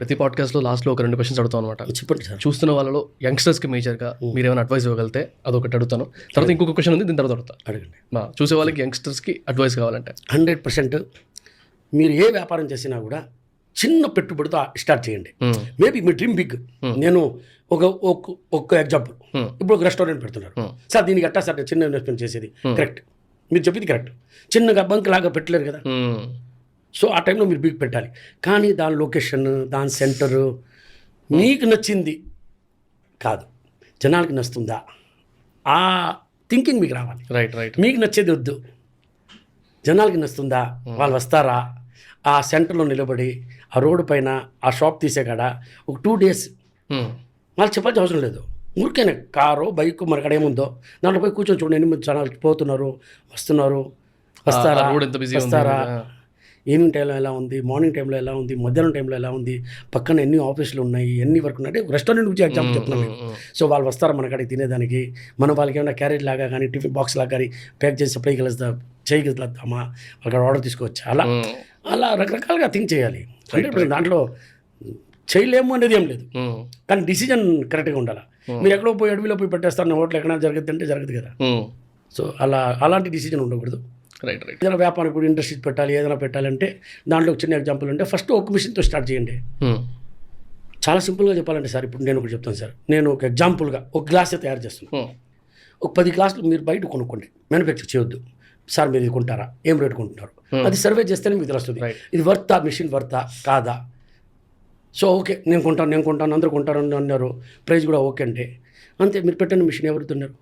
ప్రతి పాడ్కాస్ట్లో లాస్ట్లో ఒక 2 క్వశ్చన్స్ అడుగుతాం అనమాట. చెప్పండి సార్. చూస్తున్న వాళ్ళలో యంగ్స్టర్స్కి మేజర్గా మీరు ఏమైనా అడ్వైస్ ఇవ్వగలితే అదొకటి అడుగుతాను. తర్వాత ఇంకొక క్వశ్చన్ ఉంది, దీని తర్వాత అడుగుతా. అడగండి. చూసే వాళ్ళకి యంగ్స్టర్స్కి అడ్వైస్ కావాలంటే 100% మీరు ఏ వ్యాపారం చేసినా కూడా చిన్న పెట్టుబడితో స్టార్ట్ చేయండి. మేబీ మీ డ్రీమ్ బిగ్. నేను ఒక ఎగ్జాంపుల్, ఇప్పుడు ఒక రెస్టారెంట్ పెడుతున్నారు సార్, దీనికి ఎట్టా సార్ చిన్న ఇన్వెస్ట్మెంట్ చేసేది? కరెక్ట్, మీరు చెప్పింది కరెక్ట్. చిన్నగా బంక్ లాగా పెట్టలేరు కదా. సో ఆ టైంలో మీరు బిగ్ పెట్టాలి. కానీ దాని లొకేషన్, దాని సెంటరు మీకు నచ్చింది కాదు, జనాలకి నచ్చుతుందా, ఆ థింకింగ్ మీకు రావాలి. రైట్. మీకు నచ్చేది వద్దు, జనాలకి నచ్చుతుందా, వాళ్ళు వస్తారా, ఆ సెంటర్లో నిలబడి ఆ రోడ్డు పైన ఆ షాప్ తీసే కాడ ఒక 2 days వాళ్ళు చెప్పాల్సిన అవసరం లేదు. ఊరికైనా కారు బైక్ మరి అక్కడ ఏముందో దాంట్లో పోయి కూర్చొని చూడండి, ఎన్ని మంది జనాలు పోతున్నారు, వస్తారా, ఈవినింగ్ టైంలో ఎలా ఉంది, మార్నింగ్ టైంలో ఎలా ఉంది, మధ్యాహ్నం టైంలో ఎలా ఉంది, పక్కన ఎన్ని ఆఫీసులు ఉన్నాయి, ఎన్ని వర్క్ ఉన్నాయి. అంటే రెస్టారెంట్ గురించి ఎగ్జాంపుల్ చెప్తున్నాను. సో వాళ్ళు వస్తారా మన కాడికి తినేదానికి, మనం వాళ్ళకి ఏమైనా క్యారేజ్ లాగా కానీ టిఫిన్ బాక్స్ లాగా కానీ ప్యాక్ చేసి సప్లై చేయగలుగుతామా, వాళ్ళకి ఆర్డర్ తీసుకోవచ్చు. అలా రకరకాలుగా థింక్ చేయాలి. 100% దాంట్లో చేయలేము అనేది ఏం లేదు, కానీ డిసిజన్ కరెక్ట్గా ఉండాలి. మీరు ఎక్కడో పోయి అడవిలో పోయి పెట్టేస్తాను హోటల్ ఎక్కడైనా జరుగుతుంది అంటే జరగదు కదా. సో అలాంటి డిసిజన్ ఉండకూడదు. రైట్. ఏదైనా వ్యాపారం ఇప్పుడు ఇండస్ట్రీస్ పెట్టాలి, ఏదైనా పెట్టాలంటే దాంట్లో ఒక చిన్న ఎగ్జాంపుల్ అంటే ఫస్ట్ ఒక మిషన్తో స్టార్ట్ చేయండి. చాలా సింపుల్గా చెప్పాలంటే సార్, ఇప్పుడు నేను ఒకటి చెప్తాను సార్. నేను ఒక ఎగ్జాంపుల్గా ఒక గ్లాసే తయారు చేస్తున్నాను. ఒక 10 గ్లాసులు మీరు బయట కొనుక్కోండి, మ్యానుఫ్యాక్చర్ చేయొద్దు. సార్ మీరు ఇది కొంటారా, ఏం రేటు కొంటున్నారు, అది సర్వే చేస్తేనే మీకు తెలుస్తుంది. ఇది వర్తా, మిషన్ వర్తా కాదా. సో ఓకే, నేను కొంటాను, అందరూ కొంటారు అన్నారు, ప్రైస్ కూడా ఓకే అంటే అంతే. మీరు పెట్టిన మిషన్ ఎవరు తిన్నారు?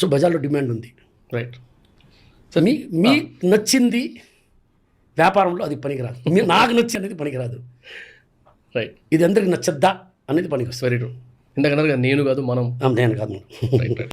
సో బజార్లో డిమాండ్ ఉంది. రైట్. సో మీకు నచ్చింది వ్యాపారంలో అది పనికిరాదు. నాకు నచ్చి అనేది పనికిరాదు. రైట్. ఇది అందరికి నచ్చద్దా అనేది పనికి వస్తుంది. Very true. ఇందాక నేను కాదు మనం. నేను కాదు. రైట్.